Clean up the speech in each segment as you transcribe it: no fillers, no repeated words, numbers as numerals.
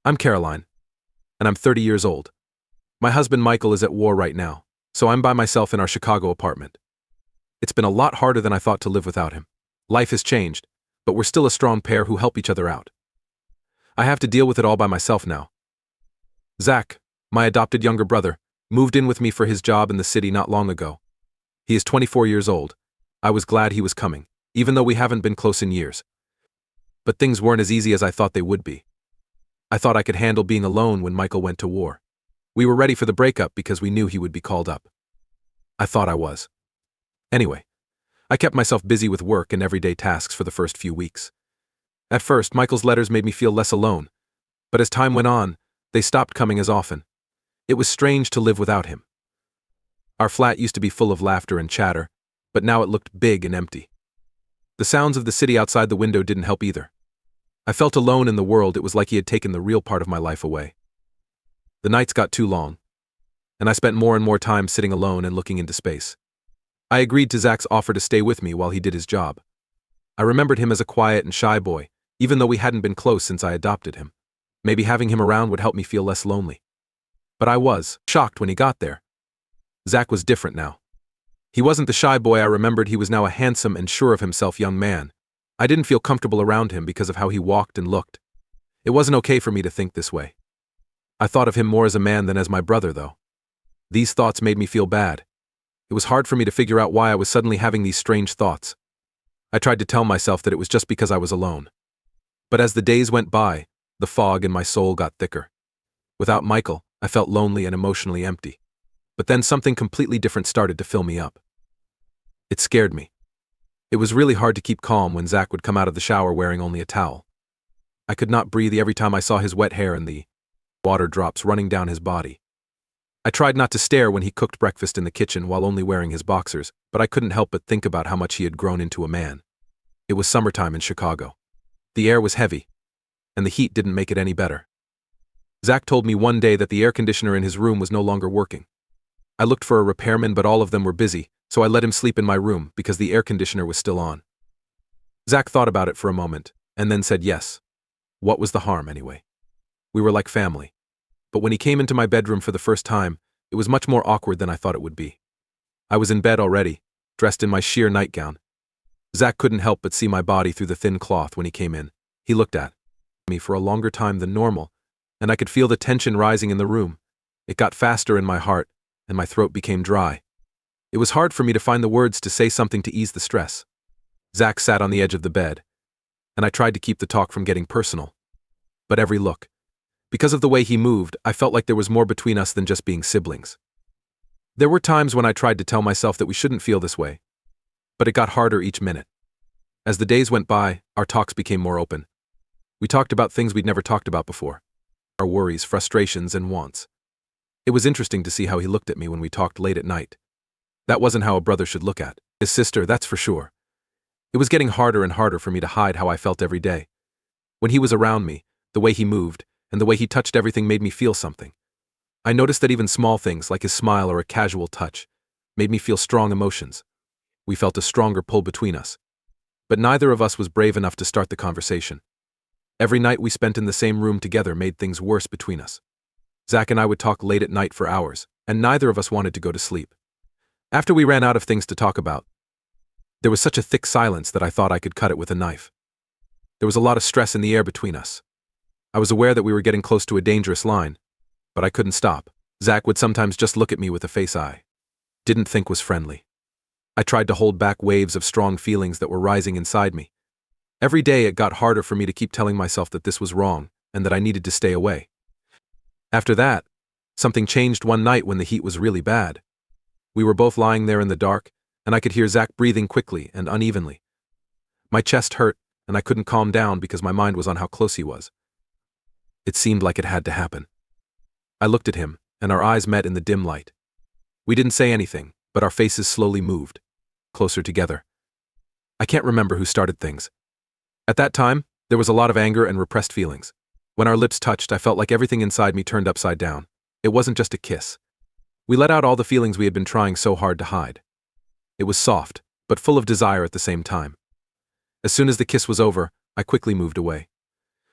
I'm Caroline, and I'm 30 years old. My husband Michael is at war right now, so I'm by myself in our Chicago apartment. It's been a lot harder than I thought to live without him. Life has changed, but we're still a strong pair who help each other out. I have to deal with it all by myself now. Zach, my adopted younger brother, moved in with me for his job in the city not long ago. He is 24 years old. I was glad he was coming, even though we haven't been close in years. But things weren't as easy as I thought they would be. I thought I could handle being alone when Michael went to war. We were ready for the breakup because we knew he would be called up. I thought I was. Anyway, I kept myself busy with work and everyday tasks for the first few weeks. At first, Michael's letters made me feel less alone, but as time went on, they stopped coming as often. It was strange to live without him. Our flat used to be full of laughter and chatter, but now it looked big and empty. The sounds of the city outside the window didn't help either. I felt alone in the world. It was like he had taken the real part of my life away. The nights got too long, and I spent more and more time sitting alone and looking into space. I agreed to Zach's offer to stay with me while he did his job. I remembered him as a quiet and shy boy, even though we hadn't been close since I adopted him. Maybe having him around would help me feel less lonely. But I was shocked when he got there. Zach was different now. He wasn't the shy boy I remembered. He was now a handsome and sure of himself young man. I didn't feel comfortable around him because of how he walked and looked. It wasn't okay for me to think this way. I thought of him more as a man than as my brother, though. These thoughts made me feel bad. It was hard for me to figure out why I was suddenly having these strange thoughts. I tried to tell myself that it was just because I was alone. But as the days went by, the fog in my soul got thicker. Without Michael, I felt lonely and emotionally empty. But then something completely different started to fill me up. It scared me. It was really hard to keep calm when Zach would come out of the shower wearing only a towel. I could not breathe every time I saw his wet hair and the water drops running down his body. I tried not to stare when he cooked breakfast in the kitchen while only wearing his boxers, but I couldn't help but think about how much he had grown into a man. It was summertime in Chicago. The air was heavy, and the heat didn't make it any better. Zach told me one day that the air conditioner in his room was no longer working. I looked for a repairman, but all of them were busy, so I let him sleep in my room because the air conditioner was still on. Zach thought about it for a moment, and then said yes. What was the harm, anyway? We were like family. But when he came into my bedroom for the first time, it was much more awkward than I thought it would be. I was in bed already, dressed in my sheer nightgown. Zach couldn't help but see my body through the thin cloth when he came in. He looked at me for a longer time than normal, and I could feel the tension rising in the room. It got faster in my heart, and my throat became dry. It was hard for me to find the words to say something to ease the stress. Zach sat on the edge of the bed, and I tried to keep the talk from getting personal. But every look, because of the way he moved, I felt like there was more between us than just being siblings. There were times when I tried to tell myself that we shouldn't feel this way, but it got harder each minute. As the days went by, our talks became more open. We talked about things we'd never talked about before. Our worries, frustrations, and wants. It was interesting to see how he looked at me when we talked late at night. That wasn't how a brother should look at his sister, that's for sure. It was getting harder and harder for me to hide how I felt every day. When he was around me, the way he moved, and the way he touched everything made me feel something. I noticed that even small things like his smile or a casual touch made me feel strong emotions. We felt a stronger pull between us. But neither of us was brave enough to start the conversation. Every night we spent in the same room together made things worse between us. Zach and I would talk late at night for hours, and neither of us wanted to go to sleep. After we ran out of things to talk about, there was such a thick silence that I thought I could cut it with a knife. There was a lot of stress in the air between us. I was aware that we were getting close to a dangerous line, but I couldn't stop. Zach would sometimes just look at me with a face I didn't think was friendly. I tried to hold back waves of strong feelings that were rising inside me. Every day it got harder for me to keep telling myself that this was wrong and that I needed to stay away. After that, something changed one night when the heat was really bad. We were both lying there in the dark, and I could hear Zach breathing quickly and unevenly. My chest hurt, and I couldn't calm down because my mind was on how close he was. It seemed like it had to happen. I looked at him, and our eyes met in the dim light. We didn't say anything, but our faces slowly moved, closer together. I can't remember who started things. At that time, there was a lot of anger and repressed feelings. When our lips touched, I felt like everything inside me turned upside down. It wasn't just a kiss. We let out all the feelings we had been trying so hard to hide. It was soft, but full of desire at the same time. As soon as the kiss was over, I quickly moved away.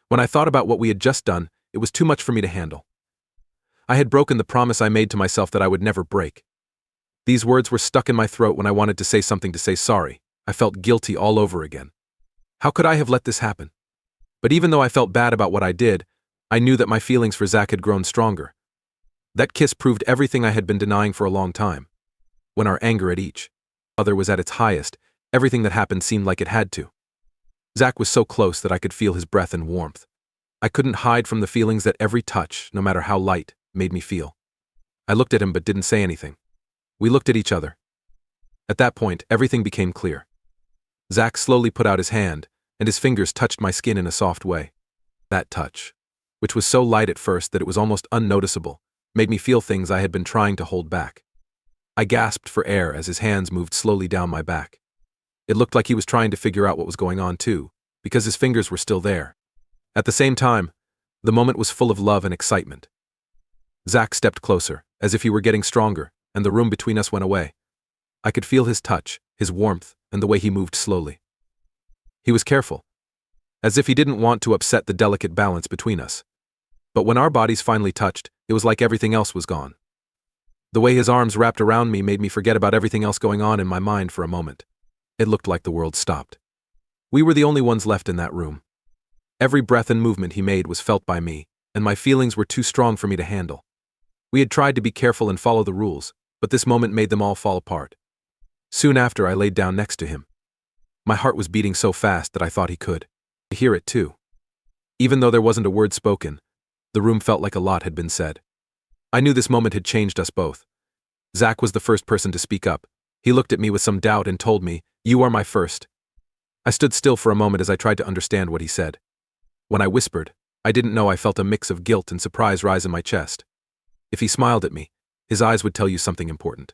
When I thought about what we had just done, It was too much for me to handle. I had broken the promise I made to myself that I would never break. These words were stuck in my throat when I wanted to say something to say sorry. I felt guilty all over again. How could I have let this happen? But even though I felt bad about what I did, I knew that my feelings for Zach had grown stronger. That kiss proved everything I had been denying for a long time. When our anger at each other was at its highest, everything that happened seemed like it had to. Zach was so close that I could feel his breath and warmth. I couldn't hide from the feelings that every touch, no matter how light, made me feel. I looked at him but didn't say anything. We looked at each other. At that point, everything became clear. Zach slowly put out his hand, and his fingers touched my skin in a soft way. That touch, which was so light at first that it was almost unnoticeable, made me feel things I had been trying to hold back. I gasped for air as his hands moved slowly down my back. It looked like he was trying to figure out what was going on too, because his fingers were still there. At the same time, the moment was full of love and excitement. Zach stepped closer, as if he were getting stronger, and the room between us went away. I could feel his touch, his warmth, and the way he moved slowly. He was careful, as if he didn't want to upset the delicate balance between us. But when our bodies finally touched, it was like everything else was gone. The way his arms wrapped around me made me forget about everything else going on in my mind for a moment. It looked like the world stopped. We were the only ones left in that room. Every breath and movement he made was felt by me, and my feelings were too strong for me to handle. We had tried to be careful and follow the rules, but this moment made them all fall apart. Soon after, I laid down next to him. My heart was beating so fast that I thought he could hear it too. Even though there wasn't a word spoken, the room felt like a lot had been said. I knew this moment had changed us both. Zach was the first person to speak up. He looked at me with some doubt and told me, "You are my first." I stood still for a moment as I tried to understand what he said. When I whispered, I didn't know I felt a mix of guilt and surprise rise in my chest. If he smiled at me, his eyes would tell you something important.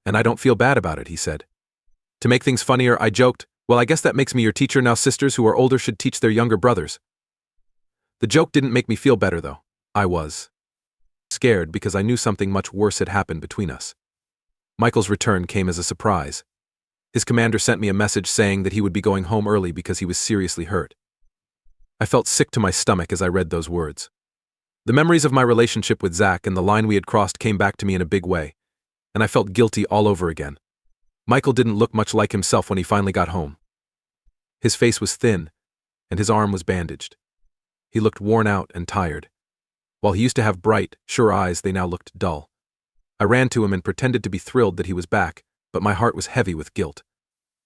"And I don't feel bad about it," he said. To make things funnier, I joked, "Well, I guess that makes me your teacher now. Sisters who are older should teach their younger brothers." The joke didn't make me feel better, though. I was scared because I knew something much worse had happened between us. Michael's return came as a surprise. His commander sent me a message saying that he would be going home early because he was seriously hurt. I felt sick to my stomach as I read those words. The memories of my relationship with Zach and the line we had crossed came back to me in a big way, and I felt guilty all over again. Michael didn't look much like himself when he finally got home. His face was thin, and his arm was bandaged. He looked worn out and tired. While he used to have bright, sure eyes, they now looked dull. I ran to him and pretended to be thrilled that he was back, but my heart was heavy with guilt.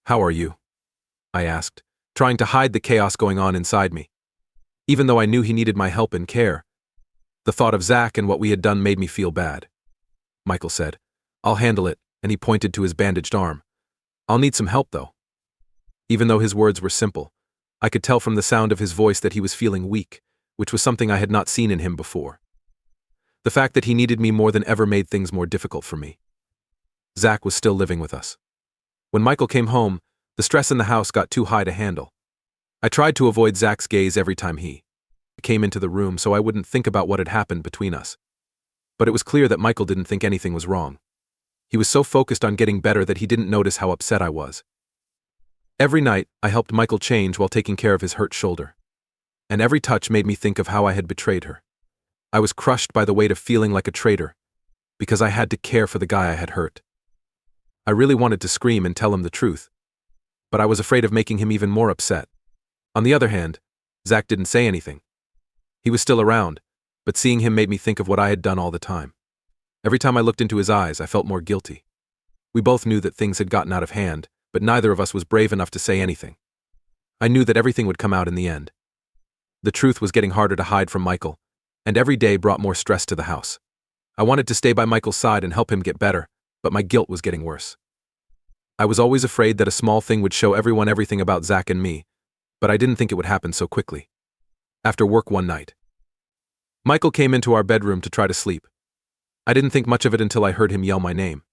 "How are you?" I asked, trying to hide the chaos going on inside me. Even though I knew he needed my help and care, the thought of Zach and what we had done made me feel bad. Michael said, "I'll handle it," and he pointed to his bandaged arm. "I'll need some help, though." Even though his words were simple, I could tell from the sound of his voice that he was feeling weak, which was something I had not seen in him before. The fact that he needed me more than ever made things more difficult for me. Zach was still living with us. When Michael came home, the stress in the house got too high to handle. I tried to avoid Zach's gaze every time he came into the room so I wouldn't think about what had happened between us. But it was clear that Michael didn't think anything was wrong. He was so focused on getting better that he didn't notice how upset I was. Every night, I helped Michael change while taking care of his hurt shoulder. And every touch made me think of how I had betrayed her. I was crushed by the weight of feeling like a traitor, because I had to care for the guy I had hurt. I really wanted to scream and tell him the truth, but I was afraid of making him even more upset. On the other hand, Zach didn't say anything. He was still around, but seeing him made me think of what I had done all the time. Every time I looked into his eyes, I felt more guilty. We both knew that things had gotten out of hand, but neither of us was brave enough to say anything. I knew that everything would come out in the end. The truth was getting harder to hide from Michael, and every day brought more stress to the house. I wanted to stay by Michael's side and help him get better, but my guilt was getting worse. I was always afraid that a small thing would show everyone everything about Zach and me, but I didn't think it would happen so quickly. After work one night, Michael came into our bedroom to try to sleep. I didn't think much of it until I heard him yell my name.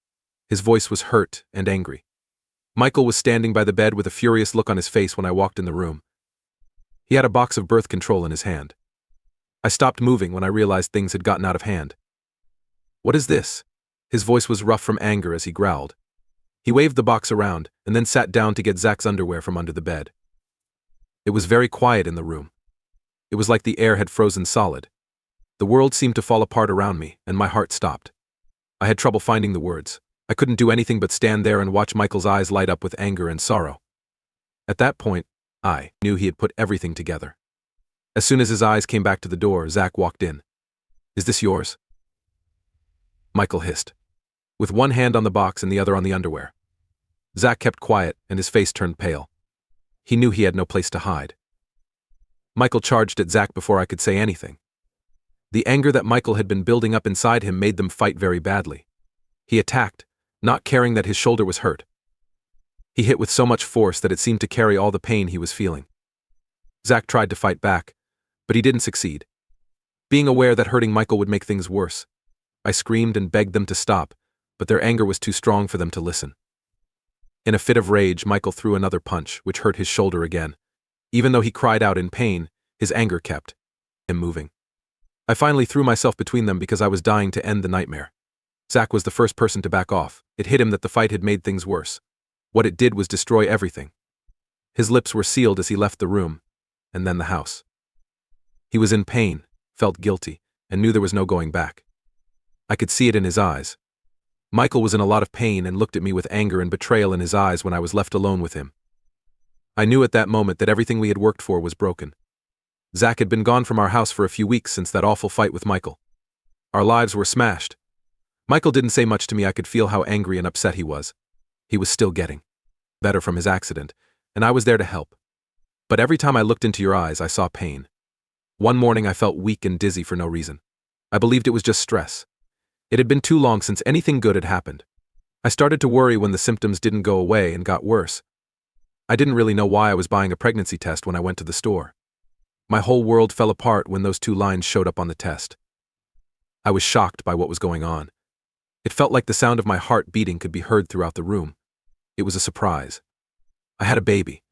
His voice was hurt and angry. Michael was standing by the bed with a furious look on his face when I walked in the room. He had a box of birth control in his hand. I stopped moving when I realized things had gotten out of hand. "What is this?" His voice was rough from anger as he growled. He waved the box around and then sat down to get Zach's underwear from under the bed. It was very quiet in the room. It was like the air had frozen solid. The world seemed to fall apart around me, and my heart stopped. I had trouble finding the words. I couldn't do anything but stand there and watch Michael's eyes light up with anger and sorrow. At that point, I knew he had put everything together. As soon as his eyes came back to the door, Zach walked in. "Is this yours?" Michael hissed, with one hand on the box and the other on the underwear. Zach kept quiet, and his face turned pale. He knew he had no place to hide. Michael charged at Zach before I could say anything. The anger that Michael had been building up inside him made them fight very badly. He attacked, not caring that his shoulder was hurt. He hit with so much force that it seemed to carry all the pain he was feeling. Zach tried to fight back, but he didn't succeed. Being aware that hurting Michael would make things worse, I screamed and begged them to stop, but their anger was too strong for them to listen. In a fit of rage, Michael threw another punch, which hurt his shoulder again. Even though he cried out in pain, his anger kept him moving. I finally threw myself between them because I was dying to end the nightmare. Zach was the first person to back off. It hit him that the fight had made things worse. What it did was destroy everything. His lips were sealed as he left the room, and then the house. He was in pain, felt guilty, and knew there was no going back. I could see it in his eyes. Michael was in a lot of pain and looked at me with anger and betrayal in his eyes when I was left alone with him. I knew at that moment that everything we had worked for was broken. Zach had been gone from our house for a few weeks since that awful fight with Michael. Our lives were smashed. Michael didn't say much to me. I could feel how angry and upset he was. He was still getting better from his accident, and I was there to help. But every time I looked into your eyes, I saw pain. One morning I felt weak and dizzy for no reason. I believed it was just stress. It had been too long since anything good had happened. I started to worry when the symptoms didn't go away and got worse. I didn't really know why I was buying a pregnancy test when I went to the store. My whole world fell apart when those 2 lines showed up on the test. I was shocked by what was going on. It felt like the sound of my heart beating could be heard throughout the room. It was a surprise. I had a baby.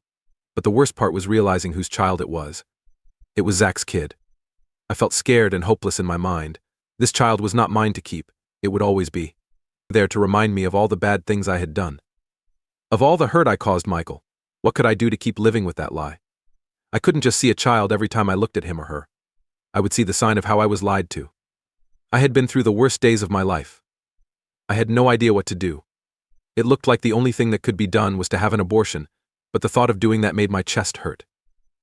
But the worst part was realizing whose child it was. It was Zach's kid. I felt scared and hopeless in my mind. This child was not mine to keep. It would always be there to remind me of all the bad things I had done. Of all the hurt I caused Michael, what could I do to keep living with that lie? I couldn't just see a child every time I looked at him or her. I would see the sign of how I was lied to. I had been through the worst days of my life. I had no idea what to do. It looked like the only thing that could be done was to have an abortion, but the thought of doing that made my chest hurt.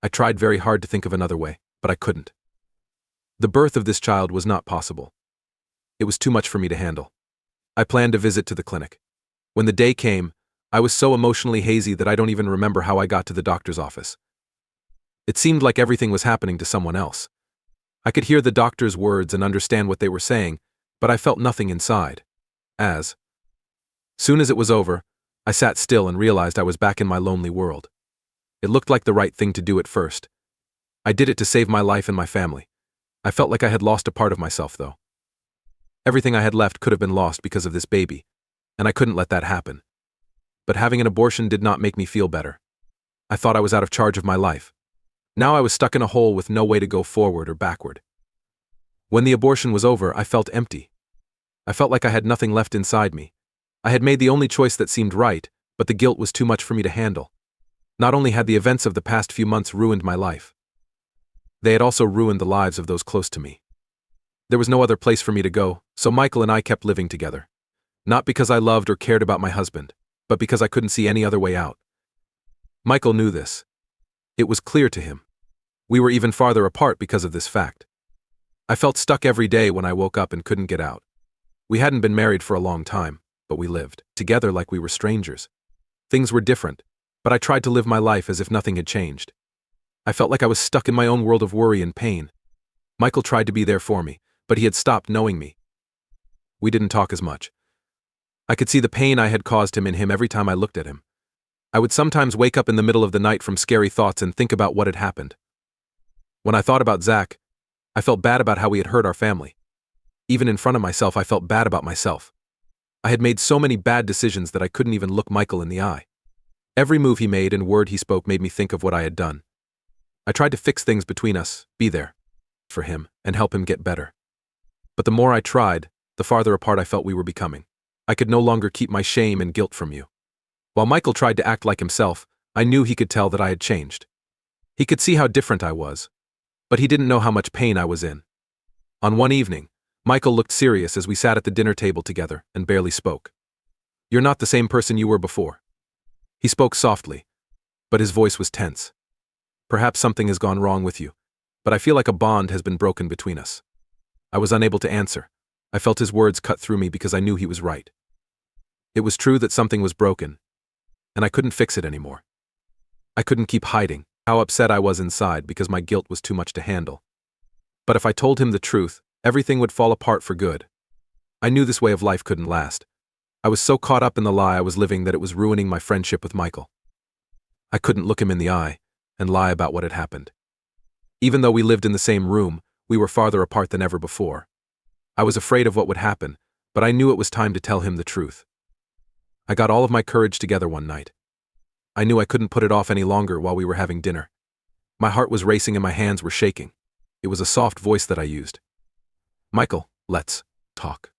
I tried very hard to think of another way, but I couldn't. The birth of this child was not possible. It was too much for me to handle. I planned a visit to the clinic. When the day came, I was so emotionally hazy that I don't even remember how I got to the doctor's office. It seemed like everything was happening to someone else. I could hear the doctor's words and understand what they were saying, but I felt nothing inside. As soon as it was over, I sat still and realized I was back in my lonely world. It looked like the right thing to do at first. I did it to save my life and my family. I felt like I had lost a part of myself, though. Everything I had left could have been lost because of this baby, and I couldn't let that happen. But having an abortion did not make me feel better. I thought I was out of charge of my life. Now I was stuck in a hole with no way to go forward or backward. When the abortion was over, I felt empty. I felt like I had nothing left inside me. I had made the only choice that seemed right, but the guilt was too much for me to handle. Not only had the events of the past few months ruined my life, they had also ruined the lives of those close to me. There was no other place for me to go, so Michael and I kept living together. Not because I loved or cared about my husband, but because I couldn't see any other way out. Michael knew this. It was clear to him. We were even farther apart because of this fact. I felt stuck every day when I woke up and couldn't get out. We hadn't been married for a long time, but we lived together like we were strangers. Things were different, but I tried to live my life as if nothing had changed. I felt like I was stuck in my own world of worry and pain. Michael tried to be there for me, but he had stopped knowing me. We didn't talk as much. I could see the pain I had caused him in him every time I looked at him. I would sometimes wake up in the middle of the night from scary thoughts and think about what had happened. When I thought about Zach, I felt bad about how he had hurt our family. Even in front of myself, I felt bad about myself. I had made so many bad decisions that I couldn't even look Michael in the eye. Every move he made and word he spoke made me think of what I had done. I tried to fix things between us, be there for him, and help him get better. But the more I tried, the farther apart I felt we were becoming. I could no longer keep my shame and guilt from you. While Michael tried to act like himself, I knew he could tell that I had changed. He could see how different I was. But he didn't know how much pain I was in. On one evening, Michael looked serious as we sat at the dinner table together and barely spoke. "You're not the same person you were before." He spoke softly, but his voice was tense. "Perhaps something has gone wrong with you, but I feel like a bond has been broken between us." I was unable to answer. I felt his words cut through me because I knew he was right. It was true that something was broken, and I couldn't fix it anymore. I couldn't keep hiding how upset I was inside because my guilt was too much to handle. But if I told him the truth, everything would fall apart for good. I knew this way of life couldn't last. I was so caught up in the lie I was living that it was ruining my friendship with Michael. I couldn't look him in the eye and lie about what had happened. Even though we lived in the same room, we were farther apart than ever before. I was afraid of what would happen, but I knew it was time to tell him the truth. I got all of my courage together one night. I knew I couldn't put it off any longer while we were having dinner. My heart was racing and my hands were shaking. It was a soft voice that I used. "Michael, let's talk."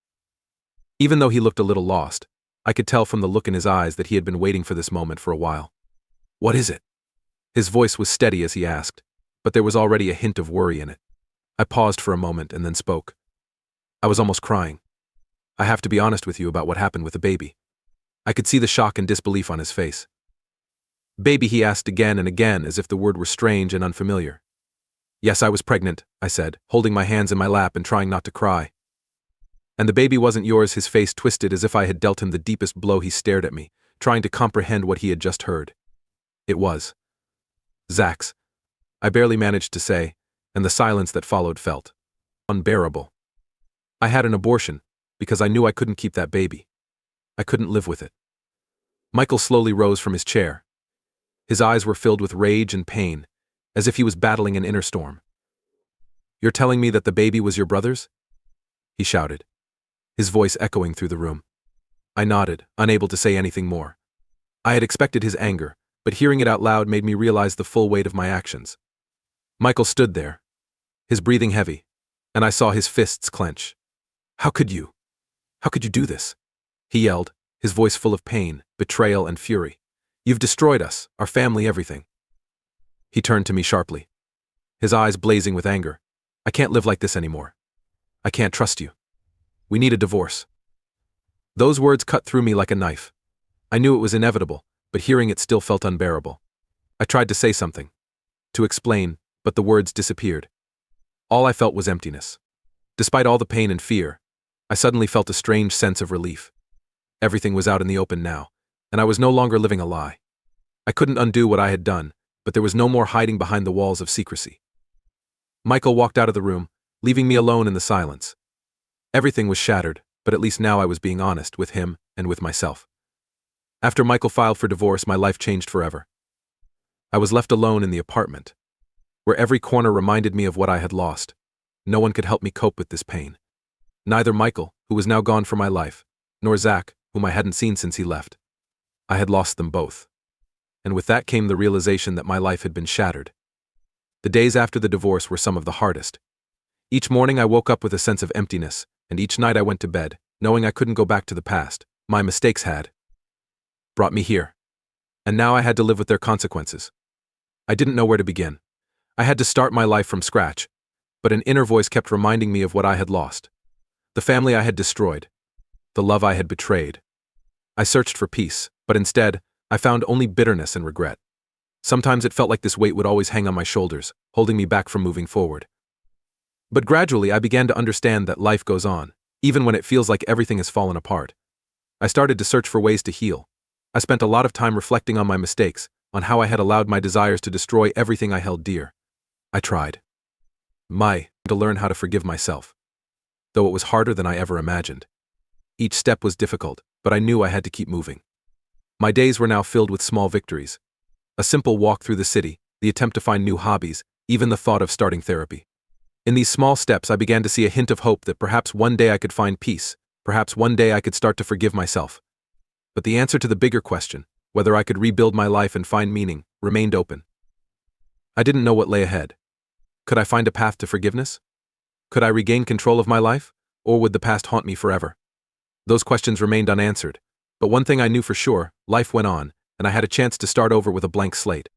Even though he looked a little lost, I could tell from the look in his eyes that he had been waiting for this moment for a while. "What is it?" His voice was steady as he asked, but there was already a hint of worry in it. I paused for a moment and then spoke. I was almost crying. "I have to be honest with you about what happened with the baby." I could see the shock and disbelief on his face. "Baby?" he asked again and again as if the word were strange and unfamiliar. "Yes, I was pregnant," I said, holding my hands in my lap and trying not to cry. "And the baby wasn't yours?" His face twisted as if I had dealt him the deepest blow. He stared at me, trying to comprehend what he had just heard. "It was Zach's," I barely managed to say, and the silence that followed felt unbearable. "I had an abortion because I knew I couldn't keep that baby. I couldn't live with it." Michael slowly rose from his chair. His eyes were filled with rage and pain, as if he was battling an inner storm. "You're telling me that the baby was your brother's?" he shouted, his voice echoing through the room. I nodded, unable to say anything more. I had expected his anger, but hearing it out loud made me realize the full weight of my actions. Michael stood there, his breathing heavy, and I saw his fists clench. How could you do this?" he yelled, his voice full of pain, betrayal, and fury. "You've destroyed us, our family, everything." He turned to me sharply, his eyes blazing with anger. "I can't live like this anymore. I can't trust you. We need a divorce." Those words cut through me like a knife. I knew it was inevitable, but hearing it still felt unbearable. I tried to say something, to explain, but the words disappeared. All I felt was emptiness. Despite all the pain and fear, I suddenly felt a strange sense of relief. Everything was out in the open now, and I was no longer living a lie. I couldn't undo what I had done, but there was no more hiding behind the walls of secrecy. Michael walked out of the room, leaving me alone in the silence. Everything was shattered, but at least now I was being honest with him and with myself. After Michael filed for divorce, my life changed forever. I was left alone in the apartment, where every corner reminded me of what I had lost. No one could help me cope with this pain. Neither Michael, who was now gone from my life, nor Zach, whom I hadn't seen since he left. I had lost them both. And with that came the realization that my life had been shattered. The days after the divorce were some of the hardest. Each morning I woke up with a sense of emptiness, and each night I went to bed, knowing I couldn't go back to the past. My mistakes had brought me here. And now I had to live with their consequences. I didn't know where to begin. I had to start my life from scratch, but an inner voice kept reminding me of what I had lost. The family I had destroyed. The love I had betrayed. I searched for peace, but instead, I found only bitterness and regret. Sometimes it felt like this weight would always hang on my shoulders, holding me back from moving forward. But gradually I began to understand that life goes on, even when it feels like everything has fallen apart. I started to search for ways to heal. I spent a lot of time reflecting on my mistakes, on how I had allowed my desires to destroy everything I held dear. I tried to learn how to forgive myself, though it was harder than I ever imagined. Each step was difficult, but I knew I had to keep moving. My days were now filled with small victories. A simple walk through the city, the attempt to find new hobbies, even the thought of starting therapy. In these small steps I began to see a hint of hope that perhaps one day I could find peace, perhaps one day I could start to forgive myself. But the answer to the bigger question, whether I could rebuild my life and find meaning, remained open. I didn't know what lay ahead. Could I find a path to forgiveness? Could I regain control of my life, or would the past haunt me forever? Those questions remained unanswered, but one thing I knew for sure: life went on, and I had a chance to start over with a blank slate.